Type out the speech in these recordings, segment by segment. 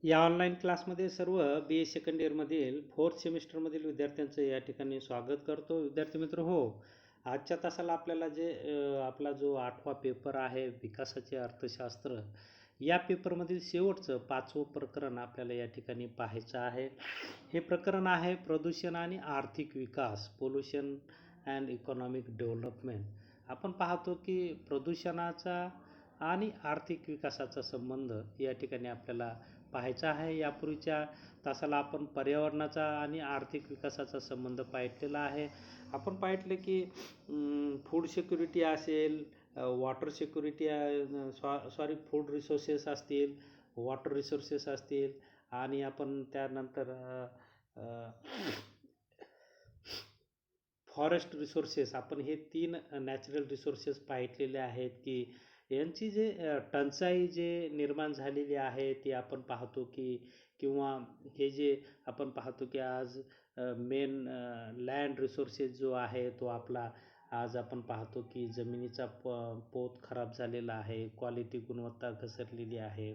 या ऑनलाईन क्लासमध्ये सर्व बी ए सेकंड इयरमधील फोर्थ सेमिस्टरमधील विद्यार्थ्यांचं या ठिकाणी स्वागत करतो. विद्यार्थी मित्र हो, आजच्या तासाला आपल्याला आपला जो 8वा पेपर आहे विकासाचे अर्थशास्त्र, या पेपरमधील शेवटचं 5वं प्रकरण आपल्याला या ठिकाणी पाहायचं आहे. हे प्रकरण आहे प्रदूषण आणि आर्थिक विकास, पोल्युशन अँड इकॉनॉमिक डेव्हलपमेंट. आपण पाहतो की प्रदूषणाचा आणि आर्थिक विकासाचा संबंध या ठिकाणी आपल्याला पाहायचा आहे. यापूर्वीच्या तासाला आपण पर्यावरणाचा आणि आर्थिक विकासाचा संबंध पाहिलेला आहे. आपण पाहितले की फूड सिक्युरिटी असेल, water security, sorry food resources असतील, वॉटर रिसोर्सेस असतील, आणि आपण त्यानंतर फॉरेस्ट रिसोर्सेस, आपण हे 3 नॅचरल रिसोर्सेस पाहिलेले आहेत की यांची टंचाई निर्माण झालेली आहे ती आपण पाहतो की, किंवा हे आपण पाहतो की आज मेन लँड रिसोर्सेस जो आहे तो आपला आज आपण पाहतो की जमिनीचा पोत खराब झालेला आहे, क्वालिटी गुणवत्ता घसरलेली आहे,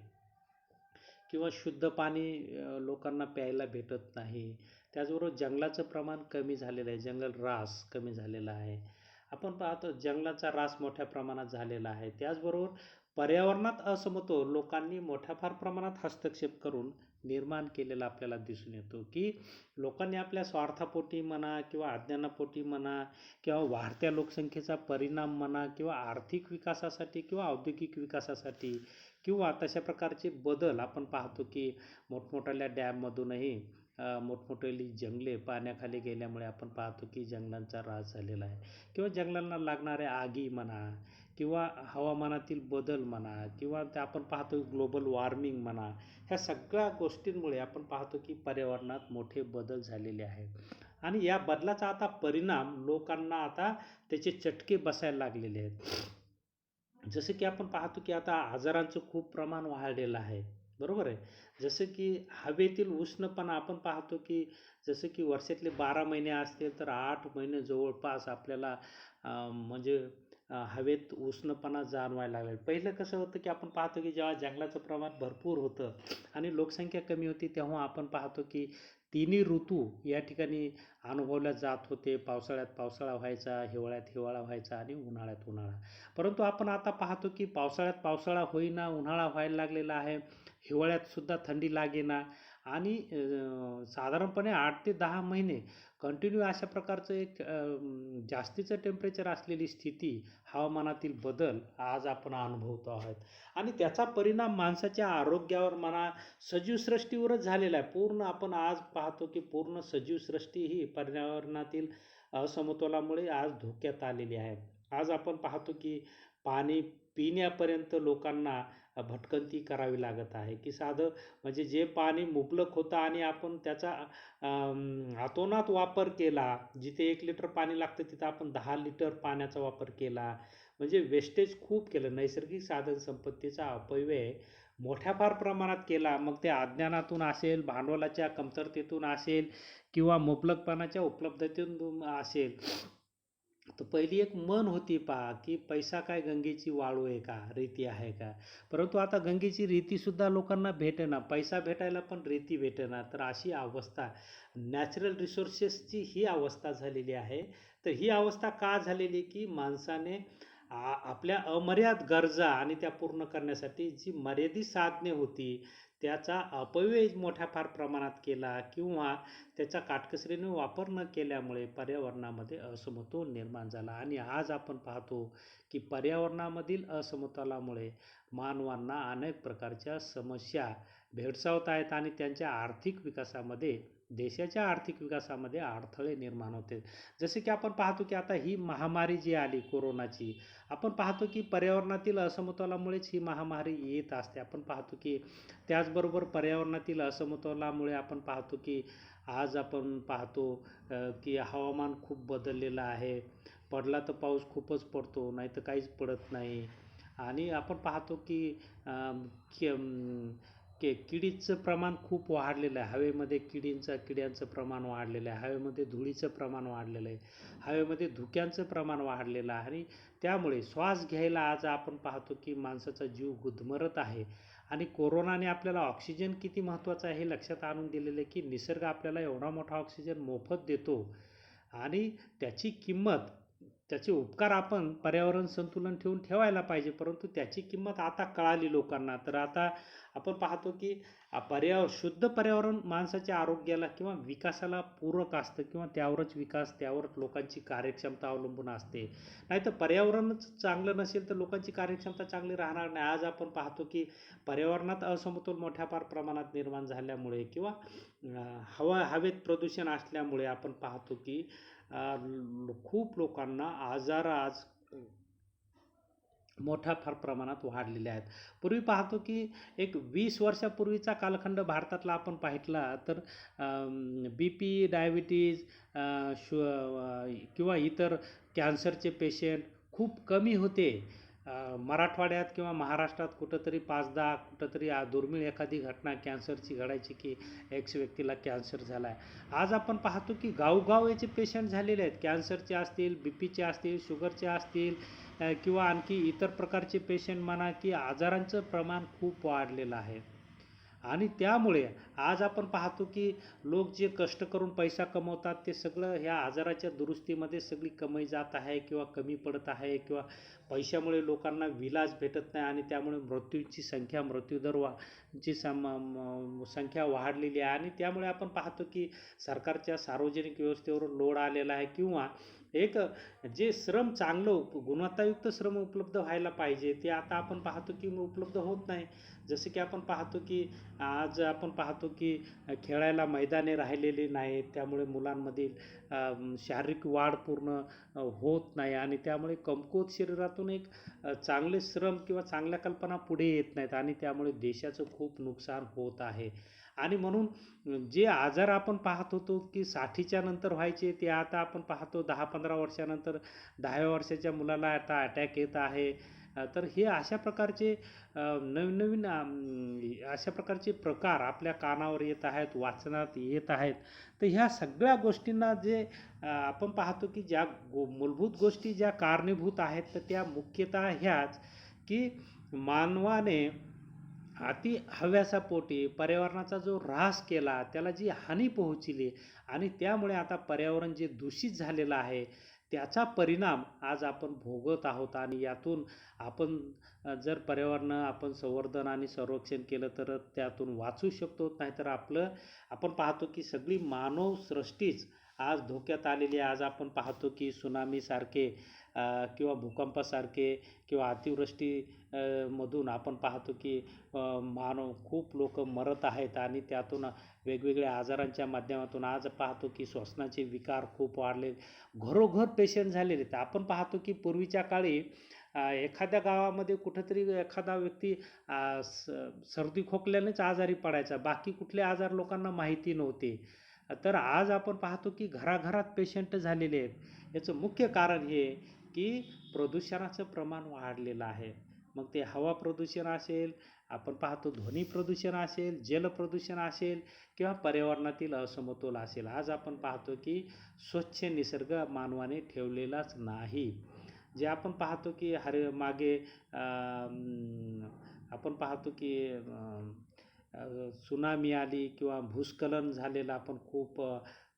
किंवा शुद्ध पाणी लोकांना प्यायला भेटत नाही. त्याचबरोबर जंगलाचं प्रमाण कमी झालेलं आहे, जंगल ऱ्हास कमी झालेला आहे. आपण पाहतो जंगलाचा ऱ्हास मोठ्या प्रमाणात झालेला आहे. त्याचबरोबर पर्यावरणात असमतोल लोकांनी मोठ्या फार प्रमाणात हस्तक्षेप करून निर्माण केलेला आपल्याला दिसून येतो की लोकांनी आपल्या स्वार्थापोटी म्हणा किंवा अज्ञानापोटी म्हणा किंवा वाढत्या लोकसंख्येचा परिणाम म्हणा किंवा आर्थिक विकासासाठी किंवा औद्योगिक विकासासाठी किंवा तशा प्रकारचे बदल आपण पाहतो की मोठमोठ्या डॅममधूनही मोठमोठे जंगले पाण्याखाली गेल्यामुळे आपण पाहतो की जंगलांचा ऱ्हास झालेला आहे, किंवा जंगलांना लागणाऱ्या आगी म्हणा किंवा हवामानातील बदल म्हणा किंवा ते आपण पाहतो ग्लोबल वॉर्मिंग म्हणा, ह्या सगळ्या गोष्टींमुळे आपण पाहतो की पर्यावरणात मोठे बदल झालेले आहेत. आणि या बदलाचा आता परिणाम लोकांना आता त्याचे चटके बसायला लागलेले आहेत. जसं की आपण पाहतो की आता आजारांचं खूप प्रमाण वाढलेलं आहे, बरोबर आहे. जसं की हवेतील उष्णपणा आपण पाहतो की जसं की वर्षातले 12 महिने असतील तर 8 महिने जवळपास आपल्याला म्हणजे हवेत उष्णपणा जाणवायला लागला. पहिलं कसं होतं की आपण पाहतो की जेव्हा जंगलाचं प्रमाण भरपूर होतं आणि लोकसंख्या कमी होती तेव्हा आपण पाहतो की तिन्ही ऋतू या ठिकाणी अनुभवल्या जात होते. पावसाळ्यात पावसाळा व्हायचा, हिवाळ्यात हिवाळा व्हायचा आणि उन्हाळ्यात उन्हाळा. परंतु आपण आता पाहतो की पावसाळ्यात पावसाळा होईना, उन्हाळा व्हायला लागलेला आहे, हिवाळ्यात सुद्धा थंडी लागेना, आणि साधारणपणे 8 ते 10 महिने कंटिन्यू अशा प्रकारचं जास्तीचं टेम्परेचर असलेली स्थिती, हवामानातील बदल आज आपण अनुभवतो आहोत. आणि त्याचा परिणाम माणसाच्या आरोग्यावर म्हणा, सजीवसृष्टीवरच झालेला आहे. पूर्ण आपण आज पाहतो की पूर्ण सजीवसृष्टी ही पर्यावरणातील असमतोलामुळे आज धोक्यात आलेली आहे. आज आपण पाहतो की पाणी पिण्यापर्यंत लोकांना भटकंती करावी लागत आहे, की साधं म्हणजे जे पाणी मुबलक होतं आणि आपण त्याचा अतोनात वापर केला. जिथे 1 लिटर पाणी लागतं तिथं आपण 10 लिटर पाण्याचा वापर केला. म्हणजे वेस्टेज खूप केलं. नैसर्गिक साधन संपत्तीचा अपव्यय मोठ्या फार प्रमाणात केला. मग ते अज्ञानातून असेल, भांडवलाच्या कमतरतेतून असेल किंवा मुबलकपणाच्या उपलब्धतेतून असेल. तर पहिली एक म्हण होती पहा, की पैसा काय गंगेची वाळू आहे का, रेती आहे का? परंतु आता गंगेची रेतीसुद्धा लोकांना भेटेना, पैसा भेटायला पण रेती भेटेना. तर अशी अवस्था नॅचरल रिसोर्सेसची ही अवस्था झालेली आहे. तर ही अवस्था का झालेली, की माणसाने आपल्या अमर्याद गरजा आणि त्या पूर्ण करण्यासाठी जी मर्यादित साधने होती त्याचा अपव्यय मोठ्या फार प्रमाणात केला, किंवा त्याचा काटकसरीने वापर न केल्यामुळे पर्यावरणामध्ये असमतोल निर्माण झाला. आणि आज आपण पाहतो की पर्यावरणामधील असमतोलामुळे मानवांना अनेक प्रकारच्या समस्या भेडसावत आहेत आणि त्यांच्या आर्थिक विकासामध्ये, देशाच्या आर्थिक विकासामध्ये अडथळे निर्माण होते. जसे की आपण पाहतो की आता ही महामारी जी आली कोरोनाची, आपण पाहतो की पर्यावरणातील असमतोलामुळेच ही महामारी येत असते. आपण पाहतो की त्याचबरोबर पर्यावरणातील असमतोलामुळे आपण पाहतो की आज आपण पाहतो की हवामान खूप बदललेलं आहे. पडला तर पाऊस खूपच पडतो, नाही तर काहीच पडत नाही. आणि आपण पाहतो की किडीचं प्रमाण खूप वाढलेलं आहे. हवेमध्ये किड्यांचं प्रमाण वाढलेलं आहे. हवेमध्ये धुळीचं प्रमाण वाढलेलं आहे. हवेमध्ये धुक्यांचं प्रमाण वाढलेलं आहे. आणि त्यामुळे श्वास घ्यायला आज आपण पाहतो की माणसाचा जीव गुदमरत आहे. आणि कोरोनाने आपल्याला ऑक्सिजन किती महत्त्वाचा आहे हे लक्षात आणून दिलेलं आहे, की निसर्ग आपल्याला एवढा मोठा ऑक्सिजन मोफत देतो आणि त्याची किंमत, त्याचे उपकार आपण पर्यावरण संतुलन ठेवून ठेवायला पाहिजे, परंतु त्याची किंमत आता कळाली लोकांना. तर आता आपण पाहतो की शुद्ध पर्यावरण माणसाच्या आरोग्याला किंवा विकासाला पूरक असतं किंवा त्यावरच विकास, त्यावरच लोकांची कार्यक्षमता अवलंबून असते. नाहीतर पर्यावरणच चांगलं नसेल तर लोकांची कार्यक्षमता चांगली राहणार नाही. आज आपण पाहतो की पर्यावरणात असमतोल मोठ्या प्रमाणात निर्माण झाल्यामुळे किंवा हवेत प्रदूषण असल्यामुळे आपण पाहतो की खूप लोकांना आजार आज मोठ्या प्रमाणात वाढलेले आहेत. पूर्वी पाहतो की एक 20 वर्षापूर्वीचा कालखंड भारतातला आपण पाहितला तर BP, डायबिटीज किंवा इतर कॅन्सरचे पेशंट खूप कमी होते. मराठवाड्यात किंवा महाराष्ट्रात कुठंतरी 5-10 कुठंतरी दुर्मिळ एखादी घटना कॅन्सरची घडायची की एक्स व्यक्तीला कॅन्सर झाला आहे. आज आपण पाहतो की गावगाव याचे पेशंट झालेले आहेत. कॅन्सरचे असतील, BPचे असतील, शुगरचे असतील किंवा आणखी इतर प्रकारचे पेशंट म्हणा की आजारांचं प्रमाण खूप वाढलेलं आहे. आणि त्यामुळे आज आपण पाहतो की लोक जे कष्ट करून पैसा कमवतात ते सगळं ह्या आजाराच्या दुरुस्तीमध्ये सगळी कमाई जात आहे किंवा कमी पडत आहे किंवा पैशामुळे लोकांना विलाज भेटत नाही आणि त्यामुळे मृत्यूची संख्या, मृत्यूदर ची संख्या वाढलेली आहे. आणि त्यामुळे आपण पाहतो की सरकारच्या सार्वजनिक व्यवस्थेवर लोड आलेला आहे किंवा एक जे श्रम चांगलं गुणवत्तायुक्त श्रम उपलब्ध व्हायला पाहिजे ते आता आपण पाहतो की उपलब्ध होत नाही. जसं की आपण पाहतो की आज आपण पाहतो की खेळायला मैदाने राहिलेली नाहीत, त्यामुळे मुलांमधील शारीरिक वाढ पूर्ण होत नाही आणि त्यामुळे कमकुवत शरीरातून एक चांगले श्रम किंवा चांगल्या कल्पना पुढे येत नाहीत आणि त्यामुळे देशाचं खूप नुकसान होत आहे. आणि म्हणून जे आजार आपण पाहत होतो की 60च्या नंतर व्हायचे ते आता आपण पाहतो 10-15 वर्षानंतर 10व्या वर्षाच्या मुलाला आता अटॅक येत आहे. तर हे अशा प्रकारचे नवीन नवीन अशा प्रकारचे प्रकार आपल्या कानावर येत आहेत, वाचनात येत आहेत. तर ह्या सगळ्या गोष्टींना जे आपण पाहतो की ज्या मूलभूत गोष्टी ज्या कारणीभूत आहेत तर त्या मुख्यतः ह्याच की मानवाने अति हव्यासापोटी पर्यावरणाचा जो ऱ्हास केला, त्याला जी हानी पोहोचली आणि त्यामुळे आता पर्यावरण जे दूषित झालेलं आहे त्याचा परिणाम आज आपण भोगत आहोत. आणि यातून आपण जर पर्यावरण आपण संवर्धन आणि संरक्षण केलं तर त्यातून वाचू शकतो. नाहीतर आपण पाहतो की सगळी मानवसृष्टीच आज धोक्यात आलेली आहे. आज आपण पाहतो की सुनामीसारखे किंवा भूकंपासारखे किंवा अतिवृष्टी मधून आपण पाहतो की मानव खूप लोक मरत आहेत आणि त्यातून वेगवेगळ्या आजारांच्या माध्यमातून आज पाहतो की श्वसनाचे विकार खूप वाढले, घरोघर पेशंट झालेले आहेत. आपण पाहतो की पूर्वीच्या काळी एखाद्या गावामध्ये कुठंतरी एखादा व्यक्ती सर्दी खोकल्यानेच आजारी पडायचा, बाकी कुठले आजार लोकांना माहिती नव्हते. तर आज आपण पाहतो की घराघरात पेशंट झालेले आहेत. याचं मुख्य कारण हे की प्रदूषणाचं प्रमाण वाढलेलं आहे. मग ते हवा प्रदूषण असेल, आपण पाहतो ध्वनी प्रदूषण असेल, जल प्रदूषण असेल किंवा पर्यावरणातील असमतोल असेल. आज आपण पाहतो की स्वच्छ निसर्ग मानवाने ठेवलेलाच नाही. जे आपण पाहतो की मागे आपण पाहतो की सुनामी आली किंवा भूस्खलन झालेलं आपण खूप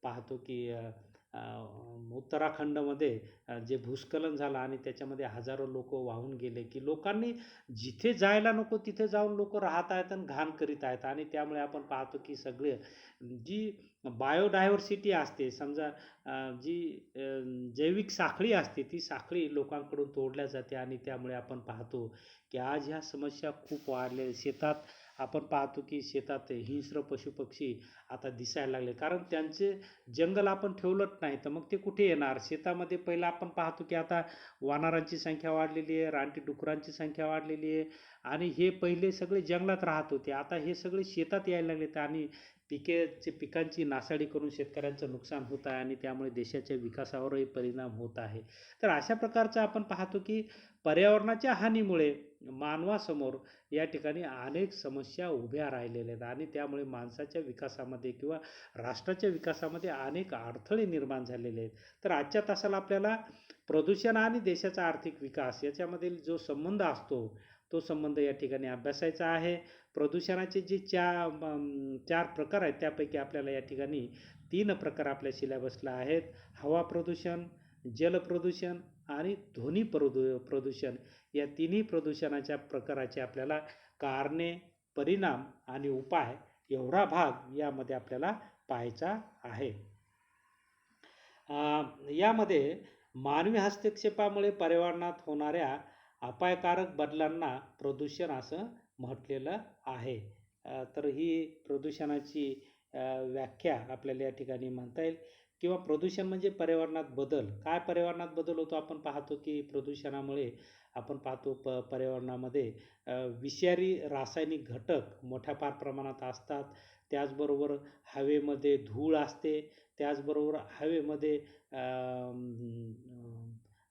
पाहतो की उत्तराखंडमध्ये जे भूस्खलन झालं आणि त्याच्यामध्ये हजारो लोक वाहून गेले की लोकांनी जिथे जायला नको तिथे जाऊन लोक राहत आहेत आणि घाण करीत आहेत. आणि त्यामुळे आपण पाहतो की सगळे जी बायोडायव्हर्सिटी असते, समजा जी जैविक साखळी असते ती साखळी लोकांकडून तोडल्या जाते आणि त्यामुळे आपण पाहतो की आज ह्या समस्या खूप वाढल्या. शेतात आपण पाहतो की शेतात हिंस्र पशुपक्षी आता दिसायला लागले, कारण त्यांचे जंगल आपण ठेवलंच नाही तर मग ते कुठे येणार शेतामध्ये. पहिला आपण पाहतो की आता वानरांची संख्या वाढलेली आहे, रानटी डुकरांची संख्या वाढलेली आहे आणि हे पहिले सगळे जंगलात राहत होते, आता हे सगळे शेतात यायला लागलेत आणि पिकांची नासाडी करून शेतकऱ्यांचं नुकसान होत आहे आणि त्यामुळे देशाच्या विकासावरही परिणाम होत आहे. तर अशा प्रकारचं आपण पाहतो की पर्यावरणाच्या हानीमुळे मानवासमोर या ठिकाणी अनेक समस्या उभ्या राहिलेल्या आहेत आणि त्यामुळे माणसाच्या विकासामध्ये किंवा राष्ट्राच्या विकासामध्ये अनेक अडथळे निर्माण झालेले आहेत. तर आजच्या तासाला आपल्याला प्रदूषण आणि देशाचा आर्थिक विकास याच्यामधील जो संबंध असतो तो संबंध या ठिकाणी अभ्यासायचा आहे. प्रदूषणाचे जे चार प्रकार आहेत त्यापैकी आपल्याला या ठिकाणी 3 प्रकार आपल्या सिलेबसला आहेत. हवा प्रदूषण, जल प्रदूषण आणि ध्वनी प्रदूषण या तिन्ही प्रदूषणाच्या प्रकाराचे आपल्याला कारणे, परिणाम आणि उपाय एवढा भाग यामध्ये आपल्याला पाहायचा आहे. यामध्ये मानवी हस्तक्षेपामुळे पर्यावरणात होणाऱ्या अपायकारक बदलांना प्रदूषण असं म्हटलेलं आहे. तर ही प्रदूषणाची व्याख्या आपल्याला या ठिकाणी म्हणता येईल. किंवा प्रदूषण म्हणजे पर्यावरणात बदल. काय पर्यावरणात बदल होतो? आपण पाहतो की प्रदूषणामुळे आपण पाहतो पर्यावरणामध्ये विषारी रासायनिक घटक मोठ्या फार प्रमाणात असतात. त्याचबरोबर हवेमध्ये धूळ असते. त्याचबरोबर हवेमध्ये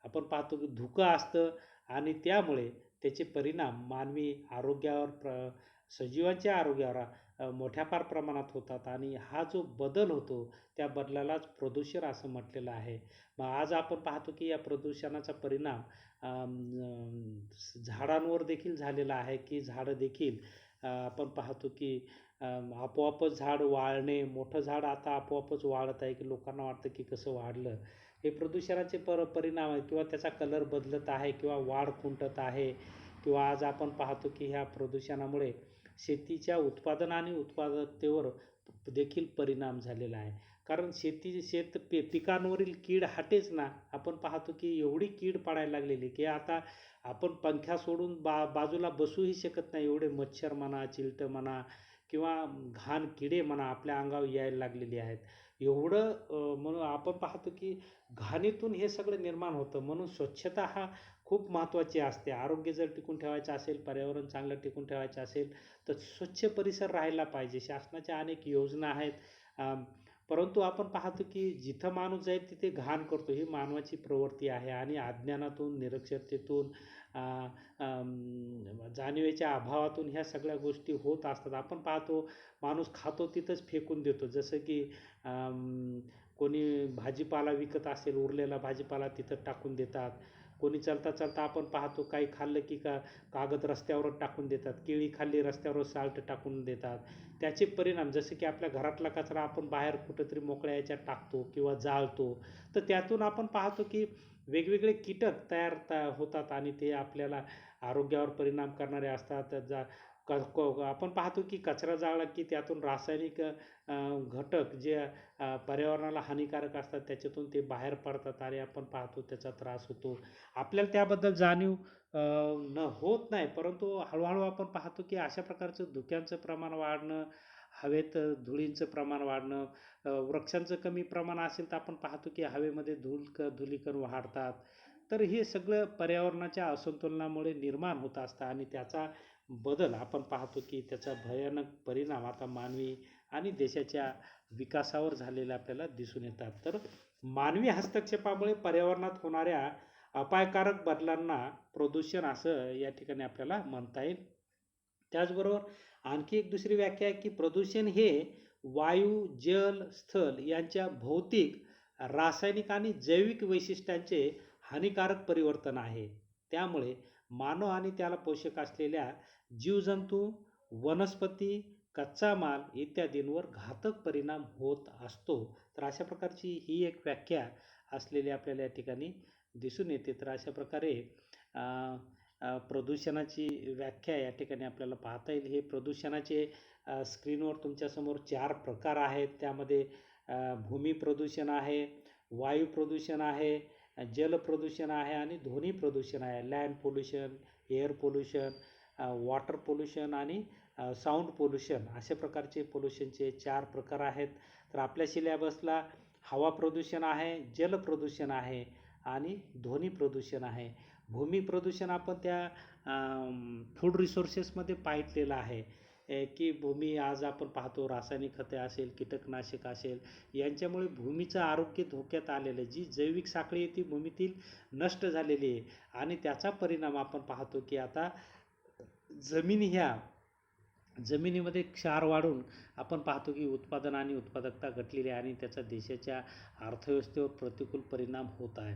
आपण पाहतो की धुकं असतं आणि त्यामुळे त्याचे परिणाम मानवी आरोग्यावर, सजीवांच्या आरोग्यावर मोठ्या फार प्रमाणात होतात आणि हा जो बदल होतो त्या बदलालाच प्रदूषण असं म्हटलेलं आहे. मग आज आपण पाहतो की या प्रदूषणाचा परिणाम झाडांवर देखील झालेला आहे की झाडं देखील आपण पाहतो की आपोआपच झाड वाळणे, मोठं झाड आता आपोआपच वाढत आहे की लोकांना वाटतं की कसं वाढलं. हे प्रदूषणाचे परिणाम आहे किंवा त्याचा कलर बदलत आहे किंवा वाढ खुंटत आहे किंवा आज आपण पाहतो की ह्या प्रदूषणामुळे शेतीच्या उत्पादन आणि उत्पादकतेवर देखील परिणाम झालेला आहे. कारण पिकांवरील कीड हटेच ना. आपण पाहतो की एवढी कीड पडायला लागलेली की आता आपण पंख्या सोडून बाजूला बसूही शकत नाही. एवढे मच्छर म्हणा, चिलटं म्हणा किंवा घाण किडे म्हणा आपल्या अंगावर यायला लागलेली आहेत. एवढं म्हणून आपण पाहतो की घाणीतून हे सगळं निर्माण होतं. म्हणून स्वच्छता हा खूप महत्त्वाची असते. आरोग्य जर टिकून ठेवायचं असेल, पर्यावरण चांगलं टिकून ठेवायचं असेल तर स्वच्छ परिसर राहायला पाहिजे. शासनाच्या अनेक योजना आहेत. परंतु आपण पाहतो की जिथं माणूस जाईल तिथे घाण करतो. ही मानवाची प्रवृत्ती आहे आणि अज्ञानातून, निरक्षरतेतून, जाणीवेच्या अभावातून ह्या सगळ्या गोष्टी होत असतात. आपण पाहतो माणूस खातो तिथंच फेकून देतो. जसं की कोणी भाजीपाला विकत असेल, उरलेला भाजीपाला तिथं टाकून देतात. कोणी चालता चालता आपण पाहतो काही खाल्लं की कागद रस्त्यावरच टाकून देतात. केळी खाल्ली रस्त्यावर साल्ट टाकून देतात. त्याचे परिणाम जसे की आपल्या घरातला कचरा आपण बाहेर कुठंतरी मोकळ्या याच्यात टाकतो किंवा जाळतो. तर त्यातून आपण पाहतो की वेगवेगळे कीटक तयार होतात आणि ते आपल्याला आरोग्यावर परिणाम करणारे असतात. आपण पाहतो की कचरा जाळला की त्यातून रासायनिक घटक जे पर्यावरणाला हानिकारक असतात त्याच्यातून ते बाहेर पडतात आणि आपण पाहतो त्याचा त्रास होतो. आपल्याला त्याबद्दल जाणीव होत नाही, परंतु हळूहळू आपण पाहतो की अशा प्रकारचं धुक्यांचं प्रमाण वाढणं, हवेत धुळींचं प्रमाण वाढणं, वृक्षांचं कमी प्रमाण असेल तर आपण पाहतो की हवेमध्ये धुलीकण वाढतात. तर हे सगळं पर्यावरणाच्या असंतुलनामुळे निर्माण होत असतं आणि त्याचा बदल आपण पाहतो की त्याचा भयानक परिणाम आता मानवी आणि देशाच्या विकासावर झालेले आपल्याला दिसून येतात. तर मानवी हस्तक्षेपामुळे पर्यावरणात होणाऱ्या अपायकारक बदलांना प्रदूषण असं या ठिकाणी आपल्याला म्हणता येईल. त्याचबरोबर आणखी एक दुसरी व्याख्या आहे की प्रदूषण हे वायू, जल, स्थल यांच्या भौतिक, रासायनिक आणि जैविक वैशिष्ट्यांचे हानिकारक परिवर्तन आहे. त्यामुळे मानव आणि त्याला पोषक असलेल्या जीवजंतू, वनस्पती, कच्चा माल इत्यादींवर घातक परिणाम होत असतो. तर अशा प्रकारची ही एक व्याख्या असलेली आपल्याला या ठिकाणी दिसून येते. तर अशा प्रकारे प्रदूषणाची व्याख्या या ठिकाणी आपल्याला पाहता येईल. हे प्रदूषणाचे स्क्रीनवर तुमच्यासमोर 4 प्रकार आहेत. त्यामध्ये भूमी प्रदूषण आहे, वायू प्रदूषण आहे, जल प्रदूषण आहे आणि ध्वनी प्रदूषण आहे. Land pollution, air pollution, water pollution आणि साऊंड पोल्युशन अशा प्रकारचे पोल्युशनचे 4 प्रकार आहेत. तर आपल्या सिलेबसला हवा प्रदूषण आहे, जल प्रदूषण आहे आणि ध्वनी प्रदूषण आहे. भूमी प्रदूषण आपण त्या फूड रिसोर्सेसमध्ये पाहिलेलं आहे की भूमी आज आपण पाहतो रासायनिक खते असेल, कीटकनाशक असेल यांच्यामुळे भूमीचं आरोग्य धोक्यात आलेलं आहे. जी जैविक साखळी आहे ती भूमीतील नष्ट झालेली आहे आणि त्याचा परिणाम आपण पाहतो की आता जमिनीमध्ये क्षार वाढून आपण पाहतो की उत्पादन आणि उत्पादकता घटलेली आहे आणि त्याचा देशाच्या अर्थव्यवस्थेवर प्रतिकूल परिणाम होत आहे.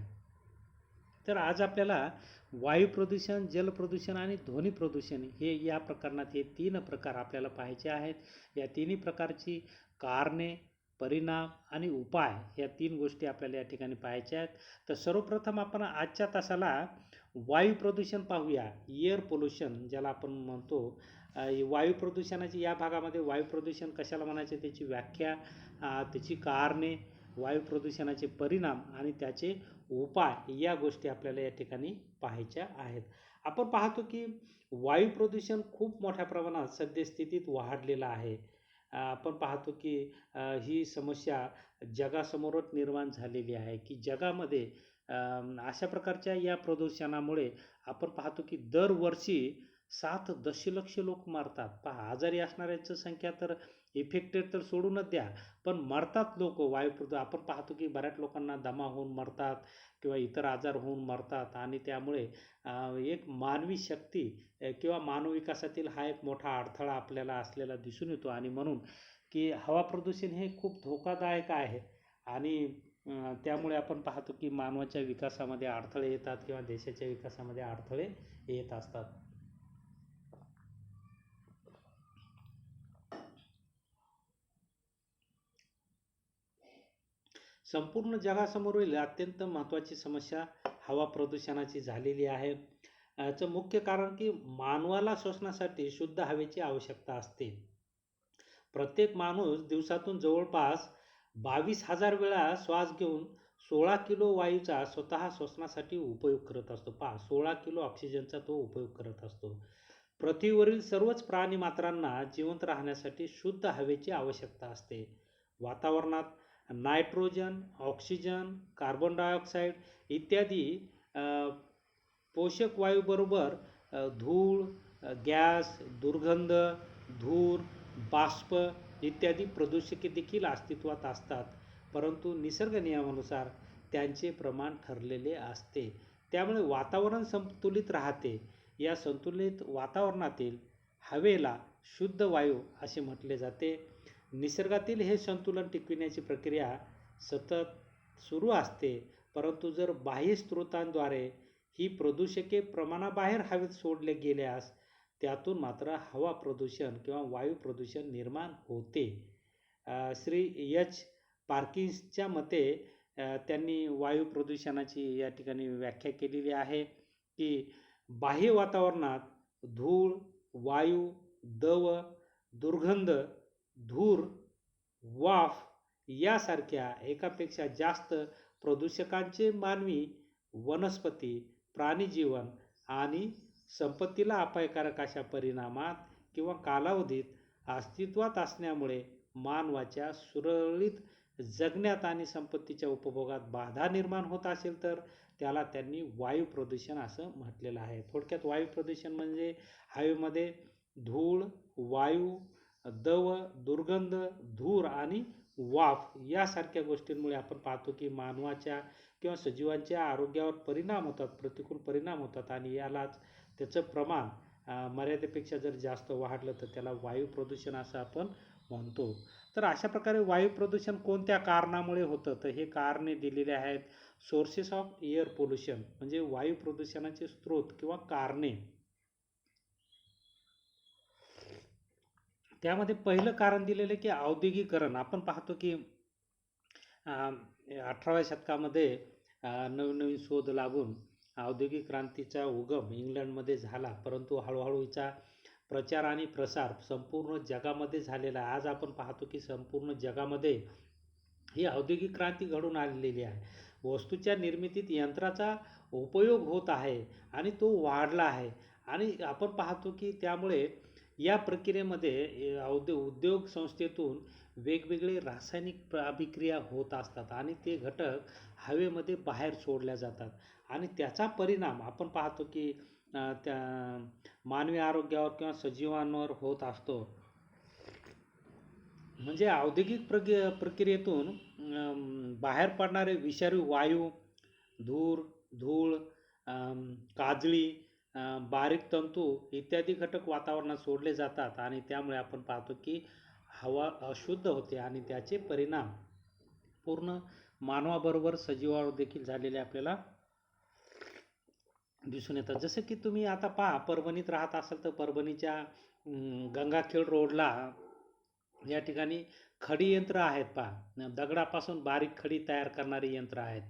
तर आज आपल्याला वायू प्रदूषण, जल प्रदूषण आणि ध्वनी प्रदूषण हे या प्रकरणात हे 3 प्रकार आपल्याला पाहायचे आहेत. या तिन्ही प्रकारची कारणे, परिणाम आणि उपाय या 3 गोष्टी आपल्याला या ठिकाणी पाहायच्या आहेत. तर सर्वप्रथम आपण आजच्या तासाला वायू प्रदूषण पाहूया. एअर पोल्युशन ज्याला आपण म्हणतो. वायू प्रदूषणाची या भागामध्ये वायू प्रदूषण कशाला म्हणायचे, त्याची व्याख्या, त्याची कारणे, वायू प्रदूषणाचे परिणाम आणि त्याचे उपाय या गोष्टी आपल्याला या ठिकाणी पाहायच्या आहेत. आपण पाहतो की वायू प्रदूषण खूप मोठ्या प्रमाणात सद्यस्थितीत वाढलेलं आहे. आपण पाहतो की ही समस्या जगासमोरच निर्माण झालेली आहे की जगामध्ये अशा प्रकारच्या या प्रदूषणामुळे आपण पाहतो की दरवर्षी 7 दशलक्ष लोक मरतात. पहा, आजारी असणाऱ्यांची संख्या तर इफेक्टेड तर सोडूनच द्या, पण मरतात लोक आपण पाहतो की बऱ्याच लोकांना दमा होऊन मरतात किंवा इतर आजार होऊन मरतात आणि त्यामुळे एक मानवी शक्ती किंवा मानव विकासातील हा एक मोठा अडथळा आपल्याला असलेला दिसून येतो. आणि म्हणून की हवा प्रदूषण हे खूप धोकादायक आहे आणि त्यामुळे आपण पाहतो की मानवाच्या विकासामध्ये अडथळे येतात किंवा देशाच्या विकासामध्ये अडथळे येत असतात. संपूर्ण जगासमोरील अत्यंत महत्त्वाची समस्या हवा प्रदूषणाची झालेली आहे. याचं मुख्य कारण की मानवाला श्वसनासाठी शुद्ध हवेची आवश्यकता असते. प्रत्येक माणूस दिवसातून जवळपास 22,000 वेळा श्वास घेऊन 16 किलो वायूचा स्वतः श्वसनासाठी उपयोग करत असतो. पहा, 16 किलो ऑक्सिजनचा तो उपयोग करत असतो. पृथ्वीवरील सर्वच प्राणी मात्रांना जिवंत राहण्यासाठी शुद्ध हवेची आवश्यकता असते. वातावरणात नायट्रोजन, ऑक्सिजन, कार्बन डायऑक्साईड इत्यादी पोषक वायूबरोबर धूळ, गॅस, दुर्गंध, धूर, बाष्प इत्यादी प्रदूषके देखील अस्तित्वात असतात, परंतु निसर्ग नियमानुसार त्यांचे प्रमाण ठरलेले असते. त्यामुळे वातावरण संतुलित राहते. या संतुलित वातावरणातील हवेला शुद्ध वायू असे म्हटले जाते. निसर्गातील हे संतुलन टिकविण्याची प्रक्रिया सतत सुरू असते, परंतु जर बाह्य स्रोतांद्वारे ही प्रदूषके प्रमाणाबाहेर हवेत सोडले गेल्यास त्यातून मात्र हवा प्रदूषण किंवा वायू प्रदूषण निर्माण होते. श्री एच पार्किन्सच्या मते त्यांनी वायू प्रदूषणाची या ठिकाणी व्याख्या केलेली आहे की बाह्य वातावरणात धूळ, वायू, दव, दुर्गंध, धूर, वाफ यासारख्या एकापेक्षा जास्त प्रदूषकांचे मानवी, वनस्पती, प्राणीजीवन आणि संपत्तीला अपायकारक अशा परिणामात किंवा कालावधीत अस्तित्वात असण्यामुळे मानवाच्या सुरळीत जगण्यात आणि संपत्तीच्या उपभोगात बाधा निर्माण होत असेल तर त्याला त्यांनी वायू प्रदूषण असं म्हटलेलं आहे. थोडक्यात वायू प्रदूषण म्हणजे हवेमध्ये धूळ, वायू, दव, दुर्गंध, धूर आणि वाफ यासारख्या गोष्टींमुळे आपण पाहतो की मानवाच्या किंवा सजीवांच्या आरोग्यावर परिणाम होतात, प्रतिकूल परिणाम होतात आणि यालाच त्याचं प्रमाण मर्यादेपेक्षा जर जास्त वाढलं तर त्याला वायू प्रदूषण असं आपण म्हणतो. तर अशा प्रकारे वायू प्रदूषण कोणत्या कारणामुळे होतं, तर हे कारणे दिलेले आहेत. सोर्सेस ऑफ एअर पोल्युशन म्हणजे वायू प्रदूषणाचे स्रोत किंवा कारणे. त्यामध्ये पहिलं कारण दिलेलं की औद्योगिकरण. आपण पाहतो की 18व्या शतकामध्ये नवीन शोध लागून औद्योगिक क्रांतीचा उगम इंग्लंडमध्ये झाला, परंतु हळूहळू हिचा प्रचार आणि प्रसार संपूर्ण जगामध्ये झालेला आहे. आज आपण पाहतो की संपूर्ण जगामध्ये ही औद्योगिक क्रांती घडून आलेली आहे. वस्तूच्या निर्मितीत यंत्राचा उपयोग होत आहे आणि तो वाढला आहे आणि आपण पाहतो की त्यामुळे या प्रक्रियेमध्ये उद्योग संस्थेतून वेगवेगळे रासायनिक अभिक्रिया होत असतात आणि ते घटक हवेमध्ये बाहेर सोडल्या जातात आणि त्याचा परिणाम आपण पाहतो की त्या मानवी आरोग्यावर किंवा सजीवांवर होत असतो. म्हणजे औद्योगिक प्रक्रियेतून बाहेर पडणारे विषारी वायू, धूळ, काजळी, बारीक तंतू इत्यादी घटक वातावरणात सोडले जातात आणि त्यामुळे आपण पाहतो की हवा अशुद्ध होते आणि त्याचे परिणाम पूर्ण मानवाबरोबर सजीवावर देखील झालेले आपल्याला दिसून येतात. जसं की तुम्ही आता पहा, परभणीत राहत असाल तर परभणीच्या गंगाखेड रोडला या ठिकाणी खडी यंत्र आहेत पहा. दगडापासून बारीक खडी तयार करणारी यंत्र आहेत.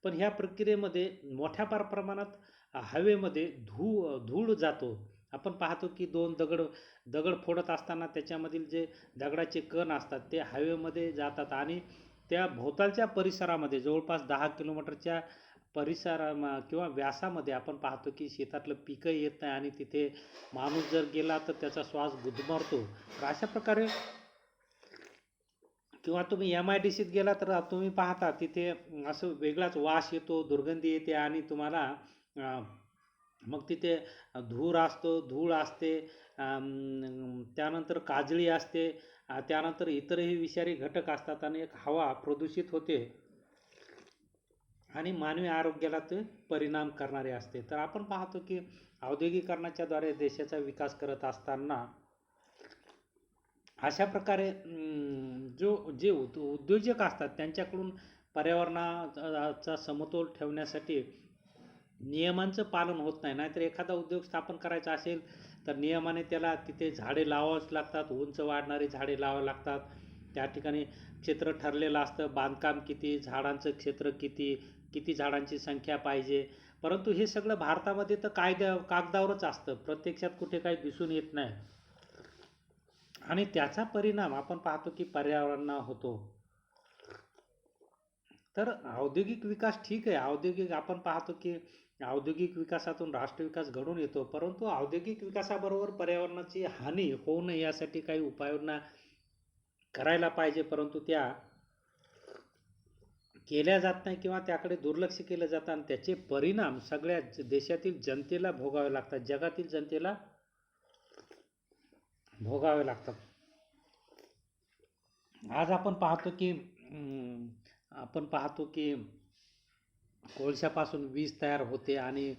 पण ह्या प्रक्रियेमध्ये मोठ्या प्रमाणात हवेमध्ये धूळ जातो. आपण पाहतो की दोन दगड दगड फोडत असताना त्याच्यामधील जे दगडाचे कण असतात ते हवेमध्ये जातात आणि त्या भोवतालच्या परिसरामध्ये जवळपास 10 किलोमीटरच्या किंवा व्यासामध्ये आपण पाहतो की शेतातलं पिकं येत नाही आणि तिथे माणूस जर गेला तर त्याचा श्वास गुदमरतो. तर अशा प्रकारे किंवा तुम्ही MIDCत गेला तर तुम्ही पाहता तिथे असं वेगळाच वास येतो, दुर्गंधी येते आणि तुम्हाला मग तिथे धूळ असते, त्यानंतर काजळी असते, त्यानंतर इतरही विषारी घटक असतात आणि एक हवा प्रदूषित होते आणि मानवी आरोग्याला ते परिणाम करणारे असते. तर आपण पाहतो की औद्योगिकरणाच्या द्वारे देशाचा विकास करत असताना अशा प्रकारे जे उद्योजक असतात त्यांच्याकडून पर्यावरणाचा समतोल ठेवण्यासाठी नियमांचं पालन होत नाही. नाहीतर एखादा उद्योग स्थापन करायचा असेल तर नियमाने त्याला तिथे झाडे लावावीच लागतात, उंच वाढणारी झाडे लावावी लागतात. त्या ठिकाणी क्षेत्र ठरलेलं असतं, बांधकाम किती, झाडांचं क्षेत्र किती, किती झाडांची संख्या पाहिजे. परंतु हे सगळं भारतामध्ये तर कागदावरच असतं, प्रत्यक्षात कुठे काही दिसून येत नाही आणि त्याचा परिणाम आपण पाहतो की पर्यावरणावर होतो. तर औद्योगिक विकास ठीक आहे, आपण पाहतो की औद्योगिक विकासातून राष्ट्रविकास घडून येतो, परंतु औद्योगिक विकासाबरोबर पर्यावरणाची हानी होऊ नये यासाठी काही उपाययोजना करायला पाहिजे, परंतु त्या केल्या जात नाही किंवा त्याकडे दुर्लक्ष केलं जातं आणि त्याचे परिणाम सगळ्या देशातील जनतेला भोगावे लागतात, जगातील जनतेला भोगावे लागतात. आज आपण पाहतो की कोळशापासून वीज तयार होते आणि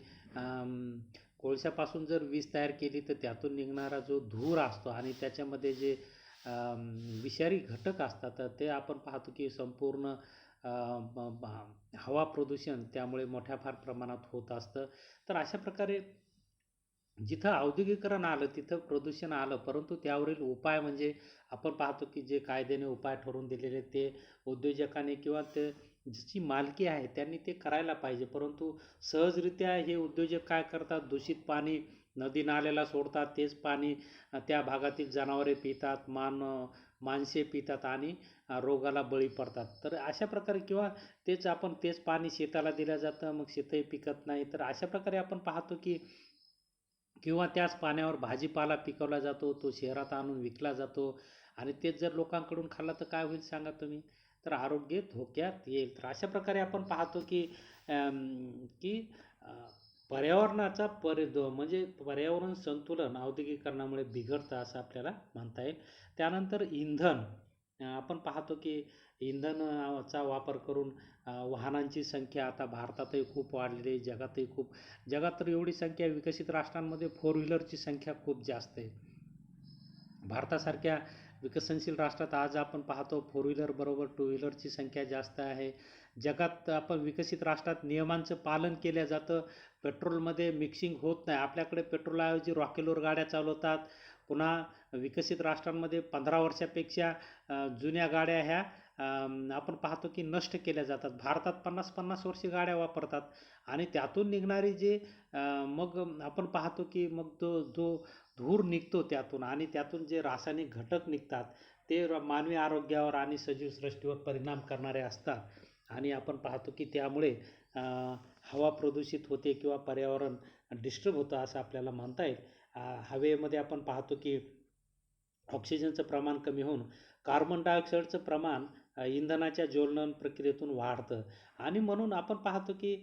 कोळशापासून जर वीज तयार केली तर त्यातून निघणारा जो धूर असतो आणि त्याच्यामध्ये जे विषारी घटक असतात तर ते आपण पाहतो की संपूर्ण हवा प्रदूषण त्यामुळे मोठ्या प्रमाणात होत असतं. तर अशा प्रकारे जिथं औद्योगिकरण आलं तिथं प्रदूषण आलं, परंतु त्यावरील उपाय म्हणजे आपण पाहतो की जे कायद्याने उपाय ठरवून दिलेले ते उद्योजकांनी किंवा ते ज्याची मालकी आहे त्यांनी ते करायला पाहिजे. परंतु सहजरित्या हे उद्योजक काय करतात, दूषित पाणी नदी नाल्याला सोडतात, तेच पाणी त्या भागातील जनावरे पितात, माणसे पितात आणि रोगाला बळी पडतात. तर अशा प्रकारे किंवा तेच पाणी शेताला दिलं जातं, मग शेतही पिकत नाही. तर अशा प्रकारे आपण पाहतो की किंवा त्याच पाण्यावर भाजीपाला पिकवला जातो, तो शहरात आणून विकला जातो आणि तेच जर लोकांकडून खाल्ला तर काय होईल सांगा तुम्ही? तर आरोग्य धोक्यात येईल. तर अशा प्रकारे आपण पाहतो की की पर्यावरणाचा म्हणजे पर्यावरण संतुलन औद्योगिकरणामुळे बिघडतं असं आपल्याला म्हणता येईल. त्यानंतर इंधन, आपण पाहतो की इंधनाचा वापर करून वाहनांची संख्या आता भारतातही खूप वाढलेली आहे, जगात तर एवढी संख्या आहे, विकसित राष्ट्रांमध्ये फोर व्हीलरची संख्या खूप जास्त आहे. भारतासारख्या विकसनशील राष्ट्रात आज आपण पाहतो फोर व्हीलर बरोबर टू व्हीलरची संख्या जास्त आहे. जगात आपण विकसित राष्ट्रात नियमांचं पालन केलं जातं, पेट्रोलमध्ये मिक्सिंग होत नाही. आपल्याकडे पेट्रोलऐवजी रॉकेलवर गाड्या चालवतात. पुन्हा विकसित राष्ट्रांमध्ये 15 वर्षापेक्षा जुन्या गाड्या ह्या आपण पाहतो की नष्ट केल्या जातात. भारतात 50-50 वर्षी गाड्या वापरतात आणि त्यातून निघणारी जे मग आपण पाहतो की मग तो जो धूर निघतो त्यातून आणि त्यातून जे रासायनिक घटक निघतात ते मानवी आरोग्यावर आणि सजीव सृष्टीवर परिणाम करणारे असतात आणि आपण पाहतो की त्यामुळे हवा प्रदूषित होते किंवा पर्यावरण डिस्टर्ब होतं असं आपल्याला म्हणता येईल. हवेमध्ये आपण पाहतो की ऑक्सिजनचं प्रमाण कमी होऊन कार्बन डायऑक्साईडचं प्रमाण इंधनाच्या ज्वलन प्रक्रियेतून वाढतं आणि म्हणून आपण पाहतो की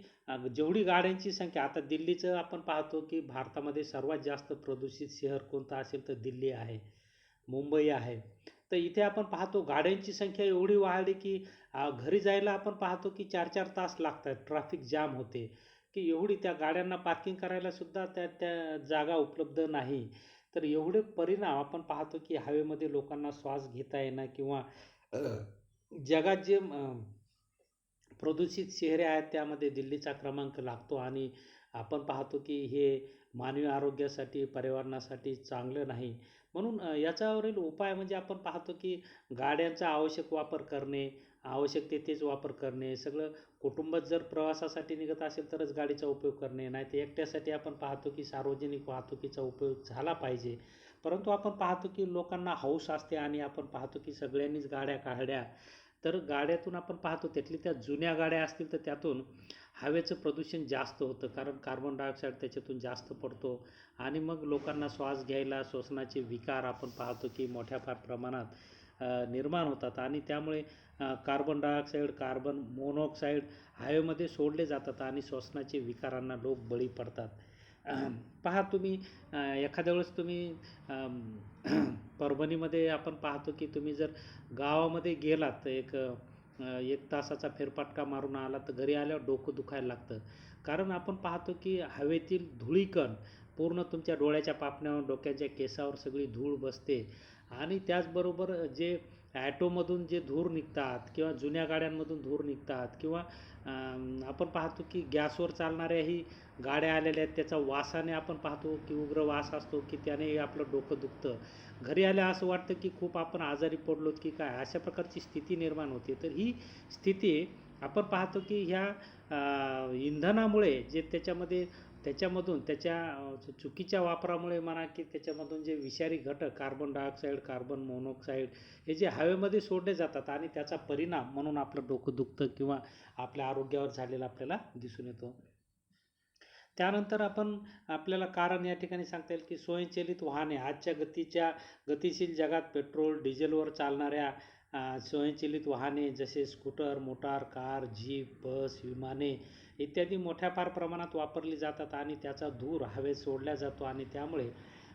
जेवढी गाड्यांची संख्या आता दिल्लीचं आपण पाहतो की भारतामध्ये सर्वात जास्त प्रदूषित शहर कोणतं असेल तर दिल्ली आहे, मुंबई आहे. तर इथे आपण पाहतो गाड्यांची संख्या एवढी वाढली की घरी जायला आपण पाहतो की 4-4 तास लागतात, ट्रॅफिक जाम होते की एवढी त्या गाड्यांना पार्किंग करायला सुद्धा त्या जागा उपलब्ध नाही. तर एवढे परिणाम आपण पाहतो की हवेमध्ये लोकांना श्वास घेता येणं किंवा जगात जे प्रदूषित शहरे आहेत त्यामध्ये दिल्लीचा क्रमांक लागतो आणि आपण पाहतो की हे मानवी आरोग्यासाठी, पर्यावरणासाठी चांगलं नाही. म्हणून याच्यावरील उपाय म्हणजे आपण पाहतो की गाड्यांचा आवश्यक वापर करणे, आवश्यक तेथेच वापर करणे, सगळं कुटुंबात जर प्रवासासाठी निघत असेल तरच गाडीचा उपयोग करणे, नाहीतर एकट्यासाठी आपण पाहतो की सार्वजनिक वाहतुकीचा उपयोग झाला पाहिजे. परंतु आपण पाहतो की लोकांना हौस असते आणि आपण पाहतो की सगळ्यांनीच गाड्या काढल्या, तर गाड्यातून आपण पाहतो त्यातली त्या जुन्या गाड्या असतील तर त्यातून हवेचं प्रदूषण जास्त होतं, कारण कार्बन डायऑक्साईड त्याच्यातून जास्त पडतो आणि मग लोकांना श्वास घ्यायला श्वसनाचे विकार आपण पाहतो की मोठ्या फार प्रमाणात निर्माण होतात आणि त्यामुळे कार्बन डायऑक्साईड, कार्बन मोनॉक्साईड हवेमध्ये सोडले जातात आणि श्वसनाचे विकारांना लोक बळी पडतात. पहा तुम्ही एखाद्या वेळेस तुम्ही अम, परभणीमध्ये आपण पाहतो की तुम्ही जर गावामध्ये गेलात तर एक तासाचा फेरफटका मारून आला तर घरी आल्यावर डोकं दुखायला लागतं. कारण आपण पाहतो की हवेतील धुळीकण पूर्ण तुमच्या डोळ्याच्या पापण्यावर, डोक्याच्या केसावर सगळी धूळ बसते आणि त्याचबरोबर जे ॲटोमधून जे धूर निघतात किंवा जुन्या गाड्यांमधून धूर निघतात किंवा आपण पाहतो की गॅसवर चालणाऱ्याही गाड्या आलेल्या आहेत, त्याचा वासाने आपण पाहतो की उग्र वास असतो की त्याने आपलं डोकं दुखतं. घरी आल्या असं वाटतं की खूप आपण आजारी पडलोत की काय, अशा प्रकारची स्थिती निर्माण होते. तर ही स्थिती आपण पाहतो की ह्या इंधनामुळे जे त्याच्यामधून त्याच्या चुकीच्या वापरामुळे म्हणा की त्याच्यामधून जे विषारी घटक कार्बन डायऑक्साईड, कार्बन मोनॉक्साईड हे जे हवेमध्ये सोडले जातात आणि त्याचा परिणाम म्हणून आपलं डोकं दुखतं किंवा आपल्या आरोग्यावर झालेला आपल्याला दिसून येतो. त्यानंतर आपल्याला कारण या ठिकाणी सांगता येईल की स्वयंचलित वाहने आजच्या गतिशील जगात पेट्रोल डिझेलवर चालणाऱ्या स्वयंचलित वाहने जसे स्कूटर, मोटार, कार, जीप, बस, विमाने इत्यादी मोठ्या फार प्रमाणात वापरली जातात आणि त्याचा धूर हवेत सोडला जातो आणि त्यामुळे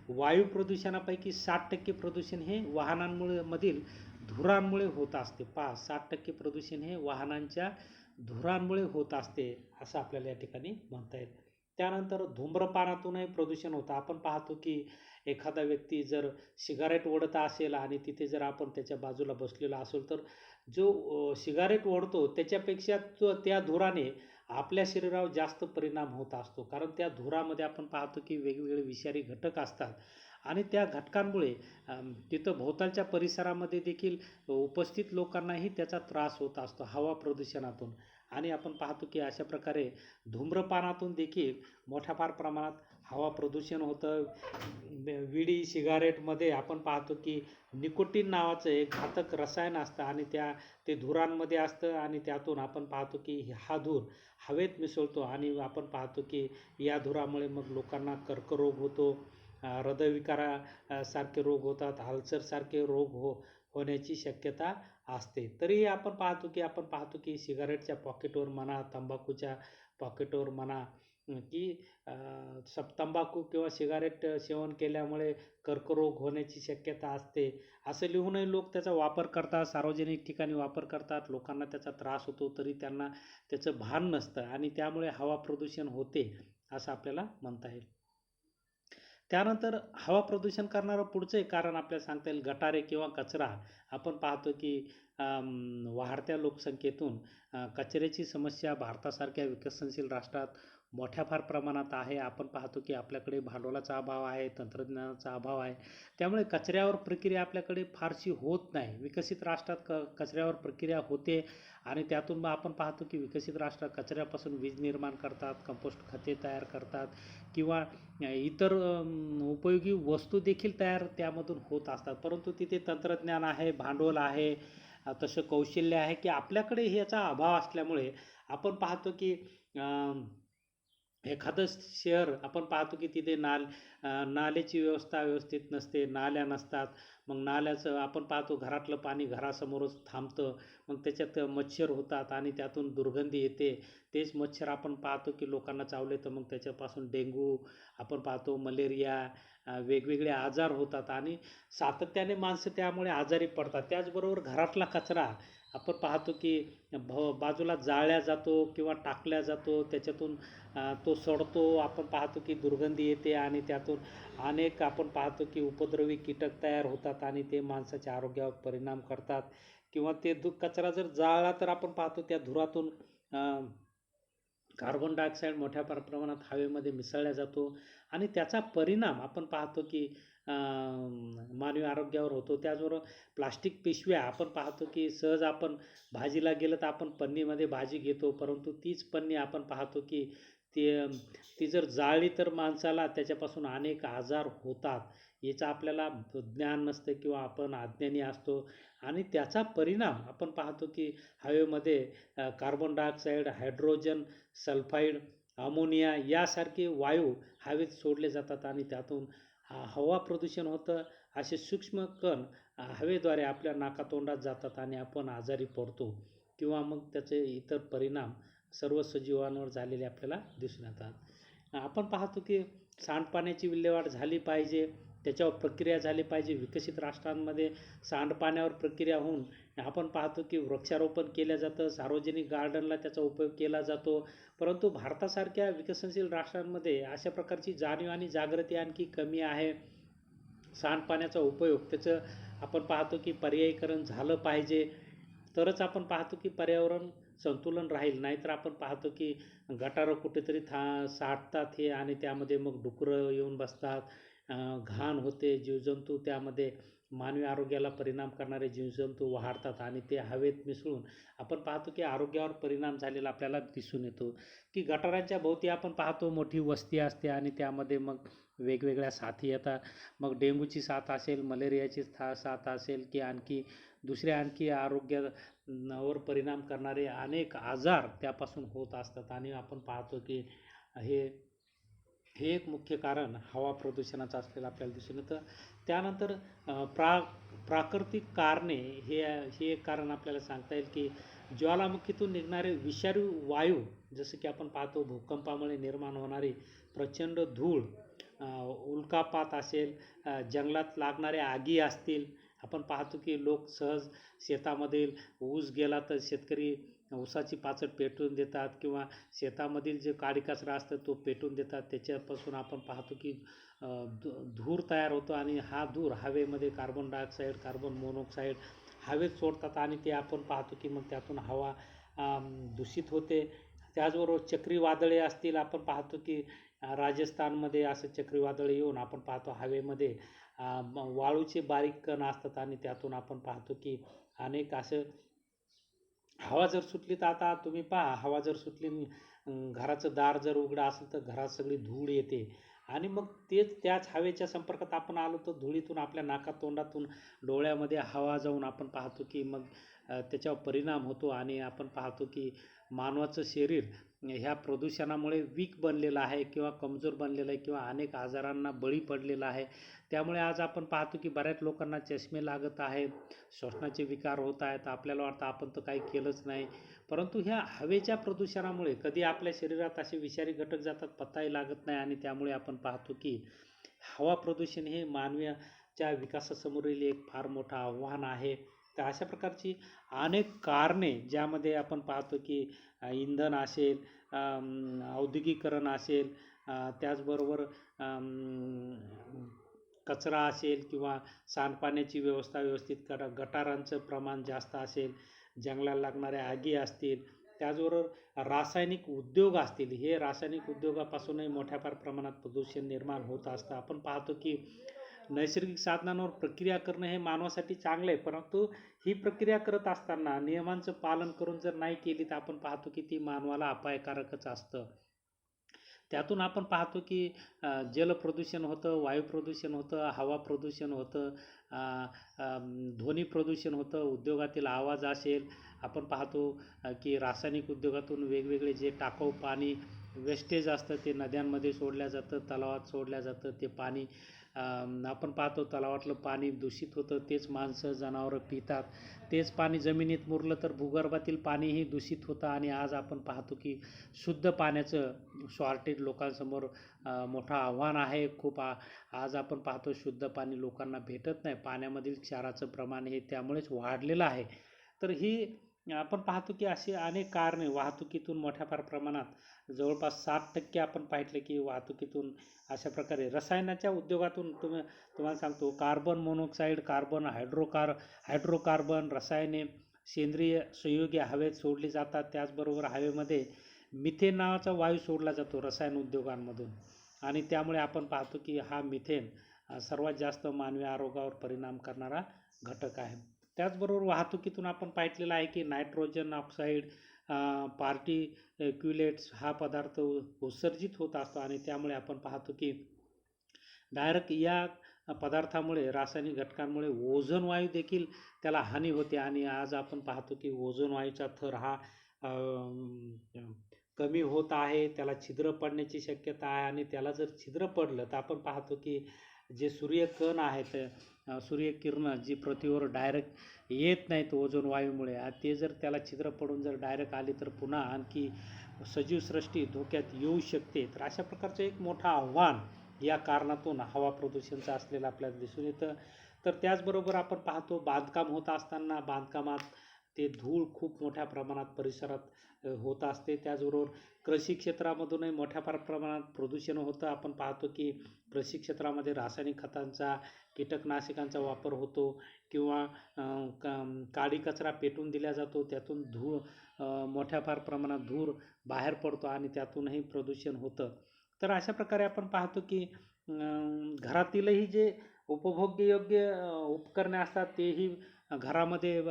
वायू प्रदूषणापैकी 60% प्रदूषण हे वाहनांमुळे मधील धुरांमुळे होत असते. 60% प्रदूषण हे वाहनांच्या धुरांमुळे होत असते असं आपल्याला या ठिकाणी म्हणता येईल. त्यानंतर धूम्रपानातूनही प्रदूषण होतं. आपण पाहतो की एखादा व्यक्ती जर सिगारेट ओढत असेल आणि तिथे जर आपण त्याच्या बाजूला बसलेला असेल तर जो सिगारेट ओढतो त्याच्यापेक्षा त्या धुराने आपल्या शरीरावर जास्त परिणाम होत असतो. कारण त्या धुरामध्ये आपण पाहतो की वेगवेगळे विषारी घटक असतात आणि त्या घटकांमुळे तिथं भोवतालच्या परिसरामध्ये देखील उपस्थित लोकांनाही त्याचा त्रास होत असतो हवा प्रदूषणातून. आणि आपण पाहतो की अशा प्रकारे धूम्रपानातून देखील मोठ्या फार प्रमाणात हवा प्रदूषण होतं. विडी सिगारेटमध्ये आपण पाहतो की निकोटीन नावाचं एक घातक रसायन असतं आणि ते धुरांमध्ये असतं आणि त्यातून आपण पाहतो की हा धूर हवेत मिसळतो आणि आपण पाहतो की या धुरामुळे मग लोकांना कर्करोग होतो, सारखे रोग होतात, अल्सरसारखे रोग होण्याची शक्यता असते. तरीही आपण पाहतो की सिगारेटच्या पॉकेटवर म्हणा, तंबाखूच्या पॉकेटवर म्हणा की तंबाखू किंवा सिगारेट सेवन केल्यामुळे कर्करोग होण्याची शक्यता असते. असं लिहूनही लोक त्याचा वापर करतात, सार्वजनिक ठिकाणी वापर करतात. लोकांना त्याचा त्रास होतो तरी त्यांना त्याचं भान नसतं आणि त्यामुळे हवा प्रदूषण होते असं आपल्याला म्हणता येईल. त्यानंतर हवा प्रदूषण करणारं पुढचं एक कारण आपल्याला सांगता येईल गटारे किंवा कचरा. आपण पाहतो की वाढत्या लोकसंख्येतून कचऱ्याची समस्या भारतासारख्या विकसनशील राष्ट्रात मोठ्या फार प्रमाणात आहे. आपण पाहतो की आपल्याकडे भांडवलाचा अभाव आहे, तंत्रज्ञानाचा अभाव आहे. त्यामुळे कचऱ्यावर प्रक्रिया आपल्याकडे फारशी होत नाही. विकसित राष्ट्रात कचऱ्यावर प्रक्रिया होते आणि त्यातून मग आपण पाहतो की विकसित राष्ट्रात कचऱ्यापासून वीज निर्माण करतात, कंपोस्ट खते तयार करतात किंवा इतर उपयोगी वस्तू देखील तयार त्यामधून होत असतात. परंतु तिथे तंत्रज्ञान आहे, भांडवल आहे, तसं कौशल्य आहे की आपल्याकडे ह्याचा अभाव असल्यामुळे आपण पाहतो की एखादं शहर आपण पाहतो की तिथे नाल्याची व्यवस्था व्यवस्थित नसते, नाल्या नसतात. मग नाल्याचं आपण पाहतो घरातलं पाणी घरासमोरच थांबतं. मग त्याच्यात मच्छर होतात आणि त्यातून दुर्गंधी येते. तेच मच्छर आपण पाहतो की लोकांना चावले तर मग त्याच्यापासून डेंग्यू आपण पाहतो, मलेरिया, वेगवेगळे आजार होतात आणि सातत्याने माणसं त्यामुळे आजारी पडतात. त्याचबरोबर घरातला कचरा आपण पाहतो की बाजूला जाळला जातो किंवा टाकला जातो. त्याच्यातून तो सडतो. आपण पाहतो की दुर्गंधी येते आणि त्यातून अनेक आपण पाहतो की उपद्रवी कीटक तयार होतात आणि ते माणसाच्या आरोग्यावर परिणाम करतात किंवा कचरा जर जाळला तर आपण पाहतो त्या धुरातून कार्बन डायऑक्साईड मोठ्या प्रमाणात हवेमध्ये मिसळला जातो आणि त्याचा परिणाम आपण पाहतो की मानवी आरोग्यावर होतो. त्याचबरोबर प्लास्टिक पिशव्या आपण पाहतो की सहज आपण भाजीला गेलं तर आपण पन्नीमध्ये भाजी घेतो, परंतु तीच पन्नी आपण पाहतो की ती ती जर जाळली तर माणसाला त्याच्यापासून अनेक आजार होतात. याचं आपल्याला ज्ञान नसतं किंवा आपण अज्ञानी असतो आणि त्याचा परिणाम आपण पाहतो की हवेमध्ये carbon dioxide, hydrogen sulphide, ammonia यासारखे वायू हवेत सोडले जातात आणि त्यातून हवा प्रदूषण होतं. असे सूक्ष्म कण हवेद्वारे आपल्या नाकातोंडात जातात आणि आपण आजारी पडतो किंवा मग त्याचे इतर परिणाम सर्व सजीवांवर झालेले आपल्याला दिसून येतात. आपण पाहतो की सांडपाण्याची विल्हेवाट झाली पाहिजे, त्याच्यावर प्रक्रिया झाली पाहिजे. विकसित राष्ट्रांमध्ये सांडपाण्यावर प्रक्रिया होऊन आपण पाहतो की वृक्षारोपण केलं जातं, सार्वजनिक गार्डनला त्याचा उपयोग केला जातो. परंतु भारतासारख्या विकसनशील राष्ट्रांमध्ये अशा प्रकारची जाणीव आणि जागृती आणखी कमी आहे. सांडपाण्याचा उपयोग त्याचं आपण पाहतो की पर्यायीकरण झालं पाहिजे, तरच आपण पाहतो की पर्यावरण संतुलन राहील. नाहीतर आपण पाहतो की गटारं कुठेतरी साठतात हे आणि त्यामध्ये मग डुकरं येऊन बसतात, घाण होते, जीवजंतू त्यामध्ये मानवी आरोग्याला परिणाम करणारे जीवजंतू वाढतात आणि ते हवेत मिसळून आपण पाहतो की आरोग्यावर परिणाम झालेला आपल्याला दिसून येतो. की गटारांच्या भोवती आपण पाहतो मोठी वस्ती असते आणि त्यामध्ये मग वेगवेगळ्या साथी येतात. मग डेंग्यूची साथ असेल, मलेरियाची साथ असेल की आणखी आरोग्यावर परिणाम करणारे अनेक आजार त्यापासून होत असतात आणि आपण पाहतो की हे हे एक मुख्य कारण हवा प्रदूषणाचं असलेलं आपल्याला दिसून येतं. त्यानंतर प्राकृतिक कारणे हे एक कारण आपल्याला सांगता येईल की ज्वालामुखीतून निघणारे विषारी वायू, जसं की आपण पाहतो भूकंपामुळे निर्माण होणारी प्रचंड धूळ, उल्कापात असेल, जंगलात लागणाऱ्या आगी असतील. आपण पाहतो की लोक सहज शेतामधील ऊस गेला तर शेतकरी ऊसाची पाचट पेटवून देतात किंवा शेतामधील जे काडी कचरा असतं तो पेटवून देतात. त्याच्यापासून आपण पाहतो की धूर तयार होतो आणि हा धूर हवेमध्ये कार्बन डायऑक्साईड, कार्बन मोनॉक्साईड हवेत सोडतात आणि ते आपण पाहतो की मग त्यातून हवा दूषित होते. त्याचबरोबर चक्रीवादळे असतील, आपण पाहतो की राजस्थानमध्ये असं चक्रीवादळ येऊन आपण पाहतो हवेमध्ये वाळूचे बारीक कण असतात आणि त्यातून आपण पाहतो की अनेक असं हवा जर सुटली तर आता तुम्ही पहा, हवा जर सुटली, घराचं दार जर उघडं असेल तर घरात सगळी धूळ येते आणि मग त्याच हवेच्या संपर्कात आपण आलो तर धुळीतून आपल्या नाकात तोंडातून डोळ्यामध्ये हवा जाऊन आपण पाहतो की मग त्याच्यावर परिणाम होतो आणि आपण पाहतो की मानवाचं शरीर ह्या प्रदूषणामुळे वीक बनलेलं आहे किंवा कमजोर बनलेलं आहे किंवा अनेक आजारांना बळी पडलेला आहे. त्यामुळे आज आपण पाहतो की बऱ्याच लोकांना चष्मे लागत आहेत, श्वसनाचे विकार होत आहेत. आपल्याला वाटतं आपण तर काही केलंच नाही, परंतु ह्या हवेच्या प्रदूषणामुळे कधी आपल्या शरीरात असे विषारी घटक जातात पत्ताही लागत नाही आणि त्यामुळे आपण पाहतो की हवा प्रदूषण हे मानवाच्या विकासासमोरील एक फार मोठं आव्हान आहे. तर अशा प्रकारची अनेक कारणे ज्यामध्ये आपण पाहतो की इंधन असेल, औद्योगिकरण असेल, त्याचबरोबर कचरा असेल किंवा सांडपाण्याची व्यवस्था व्यवस्थित करा, गटारांचं प्रमाण जास्त असेल, जंगलाला लागणाऱ्या आगी असतील, त्याचबरोबर रासायनिक उद्योग असतील. हे रासायनिक उद्योगापासूनही मोठ्या प्रमाणात प्रदूषण निर्माण होत असतं. आपण पाहतो की नैसर्गिक साधनांवर प्रक्रिया करणं हे मानवासाठी चांगलं आहे, परंतु ही प्रक्रिया करत असताना नियमांचं पालन करून जर नाही केली तर आपण पाहतो की ती मानवाला अपायकारकच असतं. त्यातून आपण पाहतो की जल प्रदूषण होतं, वायू प्रदूषण होतं, हवा प्रदूषण होतं, ध्वनी प्रदूषण होतं, उद्योगातील आवाज असेल. आपण पाहतो की रासायनिक उद्योगातून वेगवेगळे जे टाकाऊ पाणी वेस्टेज असतं ते नद्यांमध्ये सोडलं जातं, तलावात सोडलं जातं. ते पाणी आपण पाहतो तलावातलं पाणी दूषित होतं, तेच माणसं जनावरं पितात. तेच पाणी जमिनीत मुरलं तर भूगर्भातील पाणीही दूषित होतं आणि आज आपण पाहतो की शुद्ध पाण्याचं शॉर्टेज लोकांसमोर मोठं आव्हान आहे. आज आपण पाहतो शुद्ध पाणी लोकांना भेटत नाही. पाण्यामधील क्षाराचं प्रमाण हे त्यामुळेच वाढलेलं आहे. तर ही आपण पाहतो की अशी अनेक कारणे वाहतुकीतून मोठ्या प्रमाणात जवळपास 60% आपण पाहिलं की वाहतुकीतून अशा प्रकारे रसायनाच्या उद्योगातून तुम्हाला सांगतो कार्बन मोनॉक्साईड, कार्बन हायड्रोकार्बन रसायने सेंद्रिय संयुगे हवेत सोडली जातात. त्याचबरोबर हवेमध्ये मिथेन नावाचा वायू सोडला जातो रसायन उद्योगांमधून आणि त्यामुळे आपण पाहतो की हा मिथेन सर्वात जास्त मानवी आरोग्यावर परिणाम करणारा घटक आहे. त्याचबरोबर वाहतुकीतून आपण पाहिलेलं आहे की नायट्रोजन ऑक्साईड, पार्टिक्युलेट्स हा पदार्थ उत्सर्जित होत असतो आणि त्यामुळे आपण पाहतो की डायरेक्ट या पदार्थामुळे रासायनिक घटकांमुळे ओझोन वायू देखील त्याला हानी होते आणि आज आपण पाहतो की ओझोन वायूचा थर हा कमी होत आहे, त्याला छिद्र पडण्याची शक्यता आहे आणि त्याला जर छिद्र पडलं तर आपण पाहतो की जे सूर्यकण आहेत, सूर्यकिरणं जी पृथ्वीवर डायरेक्ट येत नाहीत ओझोन वायूमुळे, ते जर त्याला छिद्र पडून जर डायरेक्ट आली तर पुन्हा आणखी सजीवसृष्टी धोक्यात येऊ शकते. तर अशा प्रकारचं एक मोठं आव्हान या कारणातून हवा प्रदूषणचं असलेलं आपल्याला दिसून येतं. तर त्याचबरोबर आपण पाहतो बांधकाम होत असताना बांधकामात ते धूळ खूप मोठ्या प्रमाणात परिसरात होत असते. त्याचबरोबर कृषी क्षेत्रामधूनही मोठ्या प्रमाणात प्रदूषण होतं. आपण पाहतो की कृषी क्षेत्रामध्ये रासायनिक खतांचा, कीटकनाशकांचा वापर होतो किंवा काडी कचरा पेटून दिला जातो, त्यातून धूळ मोठ्या प्रमाणात धूर बाहेर पडतो आणि त्यातूनही प्रदूषण होतं. तर अशा प्रकारे आपण पाहतो की घरातीलही जे उपभोग्ययोग्य उपकरणे असतात तेही घरामध्ये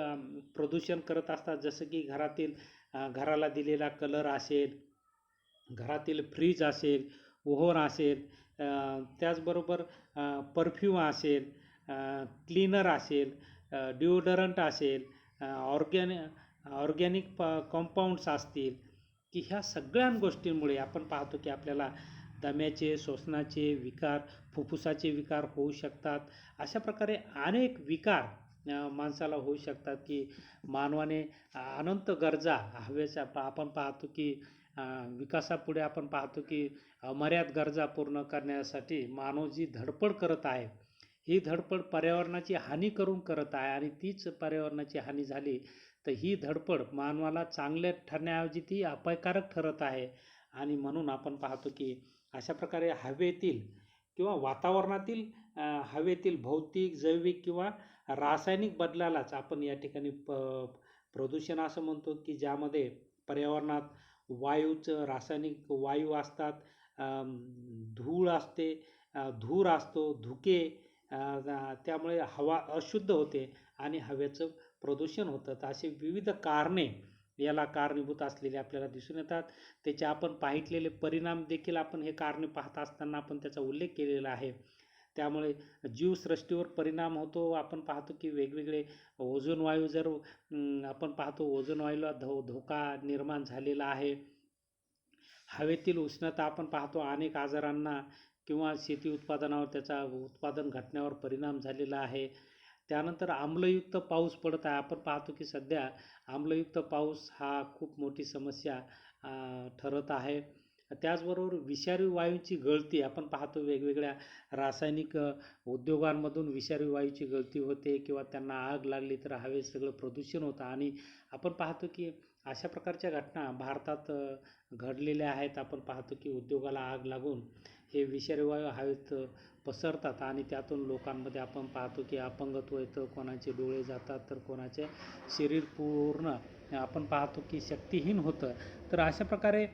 प्रदूषण करत असतात. जसं की घराला दिलेला कलर असेल, घरातील फ्रीज असेल, ओव्हन असेल, त्याचबरोबर परफ्यूम असेल, क्लीनर असेल, डिओडरंट असेल, ऑर्गॅनिक कंपाऊंड्स असतील, की ह्या सगळ्या गोष्टींमुळे आपण पाहतो की आपल्याला दम्याचे, श्वसनाचे विकार, फुफ्फुसाचे विकार होऊ शकतात. अशा प्रकारे अनेक विकार माणसाला होऊ शकतात की मानवाने अनंत गरजा हवेच्या आपण पाहतो की विकासापुढे आपण पाहतो की अमर्याद गरजा पूर्ण करण्यासाठी मानव जी धडपड करत आहे, ही धडपड पर्यावरणाची हानी करून करत आहे आणि तीच पर्यावरणाची हानी झाली तर ही धडपड मानवाला चांगले ठरण्याऐवजी ती अपायकारक ठरत आहे. आणि म्हणून आपण पाहतो की अशा प्रकारे हवेतील किंवा वातावरणातील हवेतील भौतिक, जैविक किंवा रासायनिक बदलालाच आपण या ठिकाणी प्रदूषण असं म्हणतो की ज्यामध्ये पर्यावरणात वायूचं रासायनिक वायू असतात, धूळ असते, धूर असतो, धुके, त्यामुळे हवा अशुद्ध होते आणि हवेचं प्रदूषण होतं. तर असे विविध कारणे याला कारणीभूत असलेले आपल्याला दिसून येतात. त्याचे आपण पाहिलेले परिणाम देखील आपण हे कारणे पाहत असताना आपण त्याचा उल्लेख केलेला आहे. त्यामुळे जीवसृष्टीवर परिणाम होतो. आपण पाहतो की वेगवेगळे ओझोन वायू जर आपण पाहतो ओझोन वायूला धोका निर्माण झालेला आहे. हवेतील उष्णता आपण पाहतो अनेक आजारांना किंवा शेती उत्पादनावर त्याचा उत्पादन घटण्यावर परिणाम झालेला आहे. त्यानंतर आम्लयुक्त पाऊस पडत आहे. आपण पाहतो की सध्या आम्लयुक्त पाऊस हा खूप मोठी समस्या ठरत आहे. त्याचबरोबर विषारी वायूंची गळती आपण पाहतो वेगवेगळ्या रासायनिक उद्योगांमधून विषारी वायूची गळती होते किंवा त्यांना आग लागली तर हवेत सगळं प्रदूषण होतं आणि आपण पाहतो की अशा प्रकारच्या घटना भारतात घडलेल्या आहेत. आपण पाहतो की उद्योगाला आग लागून हे विषारी वायू हवेत पसरतात आणि त्यातून लोकांमध्ये आपण पाहतो की अपंगत्व येतं, कोणाचे डोळे जातात तर कोणाचे शरीर पूर्ण आपण पाहतो की शक्तिहीन होतं. तर अशा प्रकारे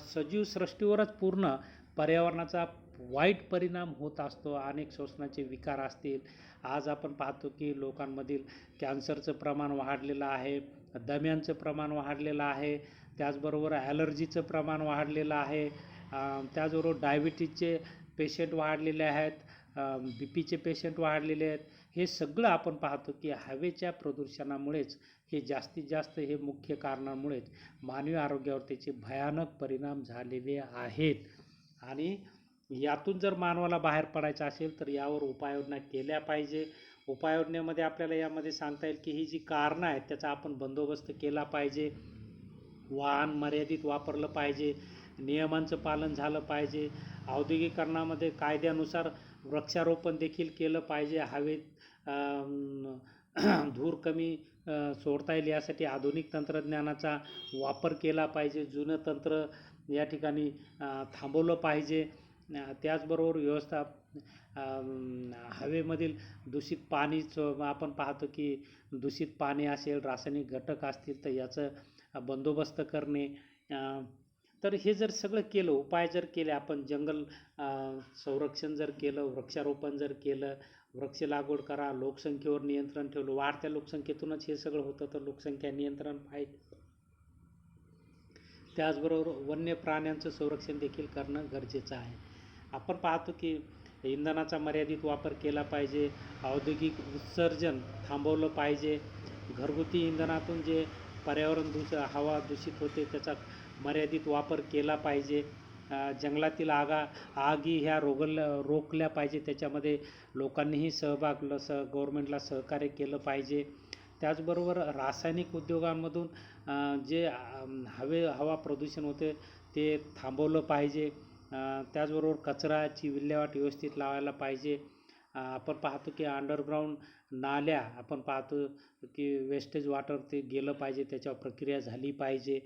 सजीव सृष्टीवरच पूर्ण पर्यावरणाचा वाईट परिणाम होत असतो. अनेक श्वसनाचे विकार असतील. आज आपण पाहतो की लोकांमधील कॅन्सरचं प्रमाण वाढलेलं आहे, दम्यांचं प्रमाण वाढलेलं आहे, त्याचबरोबर ॲलर्जीचं प्रमाण वाढलेलं आहे, त्याचबरोबर डायबिटीजचे पेशंट वाढलेले आहेत, बीपीचे पेशंट वाढलेले आहेत. हे सगळं आपण पाहतो की हवेच्या प्रदूषणामुळेच हे जास्तीत जास्त हे मुख्य कारणामुळेच मानवी आरोग्यावर त्याचे भयानक परिणाम झालेले आहेत. आणि यातून जर मानवाला बाहेर पडायचं असेल तर यावर उपाययोजना केल्या पाहिजे. उपाययोजनेमध्ये आपल्याला यामध्ये सांगता येईल की ही जी कारणं आहेत त्याचा आपण बंदोबस्त केला पाहिजे. वाहन मर्यादित वापरलं पाहिजे, नियमांचं पालन झालं पाहिजे, औद्योगिकरणामध्ये कायद्यानुसार वृक्षारोपण देखील केलं पाहिजे, हवेत धूर कमी सोडता येईल यासाठी आधुनिक तंत्रज्ञानाचा वापर केला पाहिजे, जुनं तंत्र या ठिकाणी थांबवलं पाहिजे. त्याचबरोबर हवेमधील दूषित पाणीचं आपण पाहतो की दूषित पाणी असेल, रासायनिक घटक असतील तर याचं बंदोबस्त करणे. तर हे जर सगळं केलं, उपाय जर केले आपण, जंगल संरक्षण जर केलं, वृक्षारोपण जर केलं, वृक्ष लागवड करा, लोकसंख्येवर नियंत्रण ठेवलं, वाढत्या लोकसंख्येतूनच हे सगळं होतं, तर लोकसंख्या नियंत्रण पाहिजे. त्याचबरोबर वन्य प्राण्यांचं संरक्षण देखील करणं गरजेचं आहे. आपण पाहतो की इंधनाचा मर्यादित वापर केला पाहिजे, औद्योगिक उत्सर्जन थांबवलं पाहिजे, घरगुती इंधनातून जे पर्यावरण हवा दूषित होते त्याचा मर्यादित वापर केला पाहिजे. जंगलातील आगी ह्या रोखल्या पाहिजे, त्याच्यामध्ये लोकांनीही गव्हर्नमेंटला सहकार्य केलं पाहिजे. त्याचबरोबर रासायनिक उद्योगांमधून जे हवा प्रदूषण होते ते थांबवलं पाहिजे. त्याचबरोबर कचऱ्याची विल्हेवाट व्यवस्थित लावायला पाहिजे. आपण पाहतो की अंडरग्राऊंड नाल्या आपण पाहतो की वेस्टेज वॉटर ते गेलं पाहिजे, त्याच्यावर प्रक्रिया झाली पाहिजे.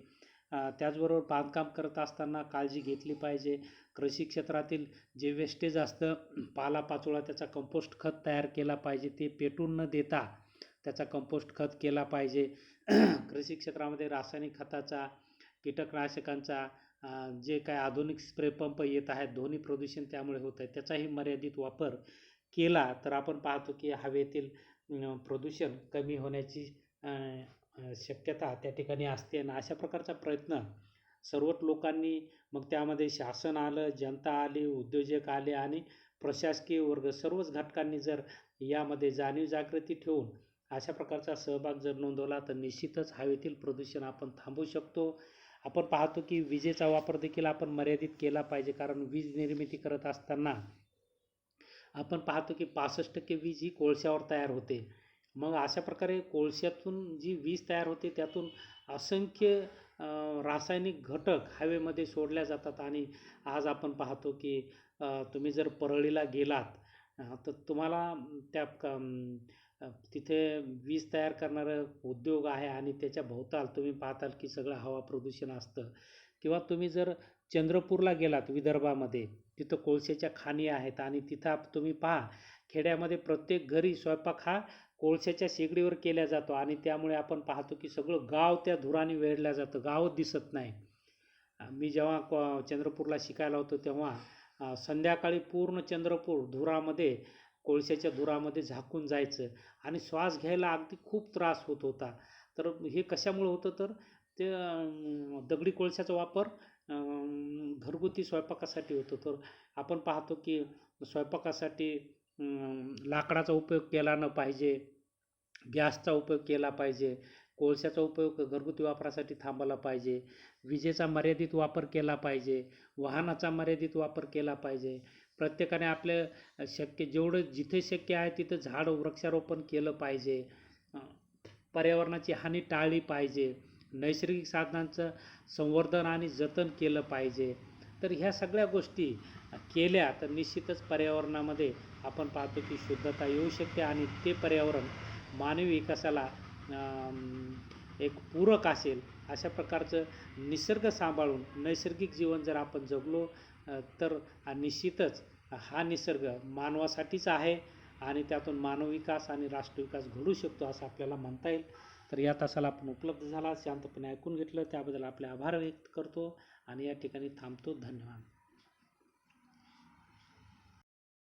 त्याचबरोबर बांधकाम करत असताना काळजी घेतली पाहिजे. कृषी क्षेत्रातील जे वेस्टेज असतं, पालापाचोळा, त्याचा कंपोस्ट खत तयार केला पाहिजे, ते पेटून न देता त्याचा कंपोस्ट खत केला पाहिजे. कृषी क्षेत्रामध्ये रासायनिक खताचा, कीटकनाशकांचा, जे काय आधुनिक स्प्रे पंप येत आहेत, ध्वनी प्रदूषण त्यामुळे होत आहे, त्याचाही मर्यादित वापर केला तर आपण पाहतो की हवेतील प्रदूषण कमी होण्याची शक्यता त्या ठिकाणी असते. आणि अशा प्रकारचा प्रयत्न सर्वच लोकांनी, मग त्यामध्ये शासन आलं, जनता आली, उद्योजक आले आणि प्रशासकीय वर्ग, सर्वच घटकांनी जर यामध्ये जाणीव जागृती ठेवून अशा प्रकारचा सहभाग जर नोंदवला तर निश्चितच हवेतील प्रदूषण आपण थांबवू शकतो. आपण पाहतो की विजेचा वापर देखील आपण मर्यादित केला पाहिजे, कारण वीज निर्मिती करत असताना आपण पाहतो की 65% वीज ही कोळशावर तयार होते. मग अशा प्रकारे कोळशातून जी वीज तयार होते त्यातून असंख्य रासायनिक घटक हवेमध्ये सोडल्या जातात. आणि आज आपण पाहतो की तुम्ही जर परळीला गेलात तर तुम्हाला त्या तिथे वीज तयार करणारं उद्योग आहे आणि त्याच्या भोवताल तुम्ही पाहताल की सगळं हवा प्रदूषण असतं. किंवा तुम्ही जर चंद्रपूरला गेलात विदर्भामध्ये, तिथं कोळशाच्या खाणी आहेत आणि तिथं तुम्ही पहा, खेड्यामध्ये प्रत्येक घरी स्वयंपाक हा कोळशाच्या शेगडीवर केला जातो आणि त्यामुळे आपण पाहतो की सगळं गाव त्या धुराने वेढलं जातं, गावच दिसत नाही. मी जेव्हा चंद्रपूरला शिकायला होतो तेव्हा संध्याकाळी पूर्ण चंद्रपूर धुरामध्ये, कोळशाच्या धुरामध्ये झाकून जायचं आणि श्वास घ्यायला अगदी खूप त्रास होत होता. तर हे कशामुळे होतं, तर ते दगडी कोळशाचा वापर घरगुती स्वयंपाकासाठी होतो. तर आपण पाहतो की स्वयंपाकासाठी लाकडाचा उपयोग केला न पाहिजे, गॅसचा उपयोग केला पाहिजे, कोळशाचा उपयोग घरगुती वापरासाठी थांबवला पाहिजे, विजेचा मर्यादित वापर केला पाहिजे, वाहनाचा मर्यादित वापर केला पाहिजे. प्रत्येकाने आपल्या जेवढं जिथे शक्य आहे तिथं वृक्षारोपण केलं पाहिजे. पर्यावरणाची हानी टाळली पाहिजे. नैसर्गिक साधनांचं संवर्धन आणि जतन केलं पाहिजे. तर ह्या सगळ्या गोष्टी केल्या तर निश्चितच पर्यावरणामध्ये आपण पाहतो की शुद्धता येऊ शकते आणि ते पर्यावरण मानवी विकासाला एक पूरक असेल. अशा प्रकारचं निसर्ग सांभाळून नैसर्गिक जीवन जर आपण जगलो तर निश्चितच हा निसर्ग मानवासाठीच आहे आणि त्यातून मानव विकास आणि राष्ट्र विकास घडू शकतो असं आपल्याला म्हणता येईल. तर या तासाला आपण उपलब्ध झाला, शांतपणे ऐकून घेतलं त्याबद्दल आपले आभार व्यक्त करतो आणि या ठिकाणी थांबतो. धन्यवाद.